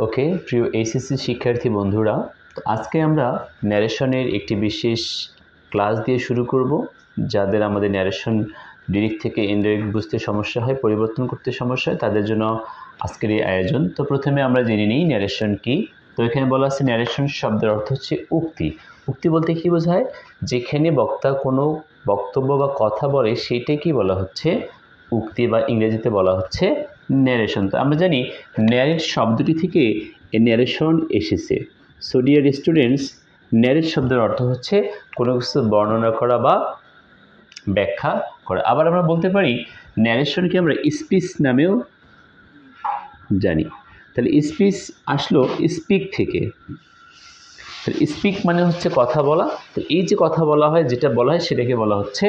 ওকে, প্রিয় এইচএসসি শিক্ষার্থী বন্ধুরা, তো আজকে আমরা ন্যারেশনের একটি বিশেষ ক্লাস দিয়ে শুরু করব। যাদের আমাদের ন্যারেশন ডিরেক্ট থেকে ইনডাইরেক্ট বুঝতে সমস্যা হয়, পরিবর্তন করতে সমস্যা হয়, তাদের জন্য আজকের এই আয়োজন। তো প্রথমে আমরা জেনে নিই ন্যারেশন কি। তো এখানে বলা আছে ন্যারেশন শব্দের অর্থ হচ্ছে উক্তি। উক্তি বলতে কি বোঝায়? যেখানে বক্তা কোনো বক্তব্য বা কথা বলে সেইটাই কি বলা হচ্ছে উক্তি, বা ইংরেজিতে বলা হচ্ছে ন্যারেশন। তো আমরা জানি ন্যারেট শব্দটি থেকে ন্যারেশন এসেছে। সো ডিয়ার স্টুডেন্টস, ন্যারেট শব্দের অর্থ হচ্ছে কোনো কিছু বর্ণনা করা বা ব্যাখ্যা করা। আবার আমরা বলতে পারি ন্যারেশনকে আমরা স্পিচ নামেও জানি। তাহলে স্পিচ আসলো স্পিক থেকে। স্পিক মানে হচ্ছে কথা বলা। তো এই যে কথা বলা হয়, যেটা বলা হয় সেটাকে বলা হচ্ছে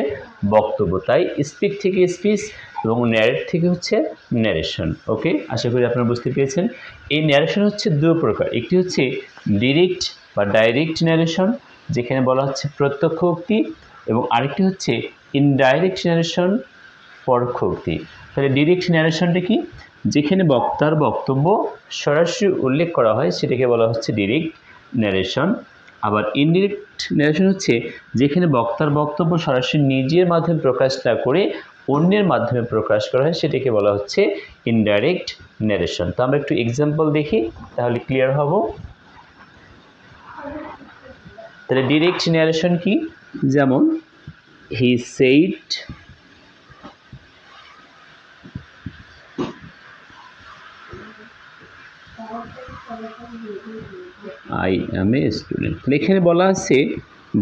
বক্তব্য। তাই স্পিক থেকে স্পিচ এবং ন্যারেট থেকে হচ্ছে ন্যারেশন। ওকে, আশা করি আপনারা বুঝতে পেরেছেন। এই ন্যারেশন হচ্ছে দুই প্রকার। একটি হচ্ছে ডিরেক্ট বা ডাইরেক্ট ন্যারেশন, যেখানে বলা হচ্ছে প্রত্যক্ষ উক্তি, এবং আরেকটি হচ্ছে ইনডাইরেক্ট ন্যারেশন, পরোক্ষ উক্তি। তাহলে ডিরেক্ট ন্যারেশনটা কি? যেখানে বক্তার বক্তব্য সরাসরি উল্লেখ করা হয় সেটাকে বলা হচ্ছে ডিরেক্ট ন্যারেশন। আবার ইনডিরেক্ট ন্যারেশন হচ্ছে যেখানে বক্তার বক্তব্য সরাসরি নিজের মাধ্যমে প্রকাশ না করে অন্যের মাধ্যমে প্রকাশ করা হয় সেটাকে বলা হচ্ছে ইনডাইরেক্ট ন্যারেশন। তো আমরা একটু এক্সাম্পল দেখি, তাহলে ক্লিয়ার হব। তাহলে ডিরেক্ট ন্যারেশন কি? যেমন he said I am a student। এখানে বলা আছে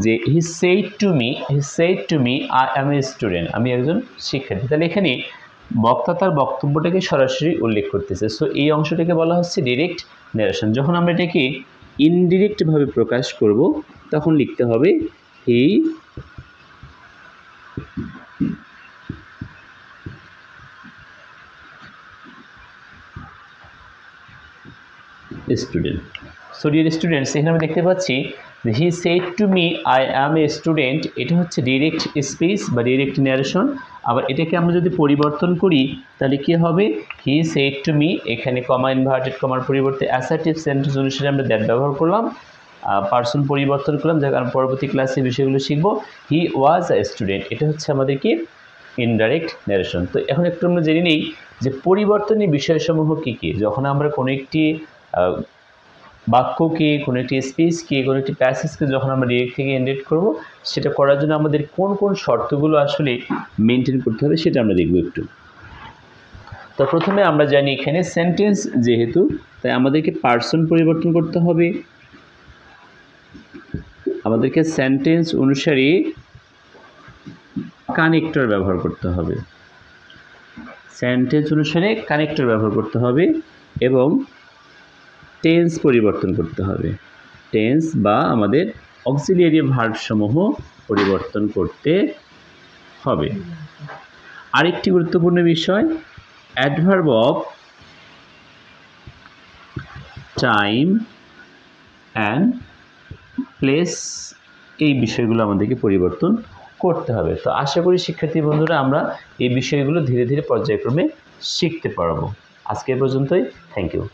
যে he said to me I am a student, আমি একজন শিক্ষার্থী। তাহলে এখানে বক্তা তার বক্তব্যটাকে সরাসরি উল্লেখ করতেছে। সো এই অংশটাকে বলা হচ্ছে ডিরেক্ট ন্যারেশন। যখন আমরা এটাকে ইনডিরেক্ট ভাবে প্রকাশ করব তখন লিখতে হবে হি স্টুডেন্ট। সো ডিয়ার স্টুডেন্টস, এখানে আমি দেখতে পাচ্ছি he said to me I am a student. এটা হচ্ছে ডিরেক্ট স্পিচ বা ডিরেক্ট ন্যারেশন। আবার এটাকে আমরা যদি পরিবর্তন করি তাহলে কী হবে? হি সেড টু মি, এখানে কমা ইনভার্টেড কমার পরিবর্তে অ্যাসার্টিভ সেন্টেন্স অনুসারে আমরা দ্যাট ব্যবহার করলাম, পার্সন পরিবর্তন করলাম, যার কারণ পরবর্তী ক্লাসে বিষয়গুলো শিখব। হি ওয়াজ আ স্টুডেন্ট, এটা হচ্ছে আমাদের কি ইনডাইরেক্ট ন্যারেশন। তো এখন একটু আমরা জেনে নিই যে পরিবর্তনীয় বিষয়সমূহ কী কী। যখন আমরা কোনো একটি বাক্যকে, কোনো একটি স্পিচকে, কোনো একটি প্যাসেজকে যখন আমরা ডিরেক্ট থেকে ইনডাইরেক্ট করব, সেটা করার জন্য আমাদের কোন কোন শর্তগুলো আসলে মেনটেন করতে হবে সেটা আমরা দেখব একটু। তো প্রথমে আমরা জানি এখানে সেন্টেন্স যেহেতু, তাই আমাদেরকে পার্সন পরিবর্তন করতে হবে। আমাদেরকে সেন্টেন্স অনুসারে কানেক্টর ব্যবহার করতে হবে। সেন্টেন্স অনুসারে কানেক্টর ব্যবহার করতে হবে এবং টেন্স পরিবর্তন করতে হবে। টেন্স বা আমাদের অক্সিলিয়ারি ভার্ব সমূহ পরিবর্তন করতে হবে। আরেকটি গুরুত্বপূর্ণ বিষয়, adverb of time and place, এই বিষয়গুলো আমাদেরকে পরিবর্তন করতে হবে। তো আশা করি শিক্ষার্থী বন্ধুরা আমরা এই বিষয়গুলো ধীরে ধীরে পর্যায়ক্রমে শিখতে পারবো। আজকে পর্যন্তই, থ্যাংক ইউ।